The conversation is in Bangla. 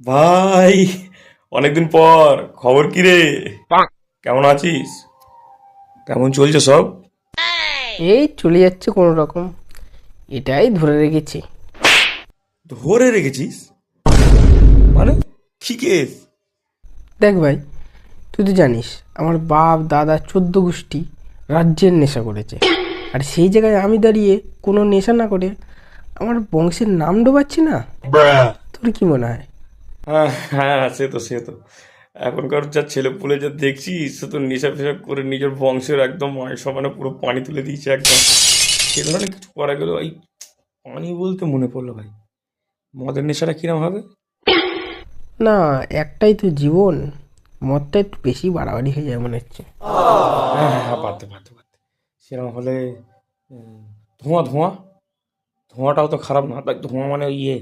ভাই, অনেকদিন পর খবর কি রে? কেমন আছিস? কেমন চলছে সব? এই চলে যাচ্ছে কোনো রকম। এটাই ধরে রেখেছি। ধরে রেখেছিস? মানে কি কেস? দেখ ভাই, তুই তো জানিস আমার বাপ দাদা 14 গোষ্ঠী রাজ্যের নেশা করেছে। আর সেই জায়গায় আমি দাঁড়িয়ে কোনো নেশা না করে আমার বংশের নাম ডোবাচ্ছি না। তোর কি মনে হয়? হ্যাঁ হ্যাঁ, সে তো এখনকার যা ছেলে পুলে যা দেখছি, সে তো নেশা ফেশা করে নিজের বংশের একদম সমানে পুরো পানি তুলে দিয়েছে একদম। সে ধরনের কিছু করা গেল। এই পানি বলতে মনে পড়লো ভাই, মদের নেশাটা কিরম হবে? না, একটাই তো জীবন, মদটা একটু বেশি বাড়াবাড়ি হয়ে যায় মনে হচ্ছে। হ্যাঁ হ্যাঁ হ্যাঁ, বাদ দে। সেরকম হলে উম, ধোঁয়া ধোঁয়া ধোঁয়াটাও তো খারাপ না, তাই ধোঁয়া মানে ওই ইয়ে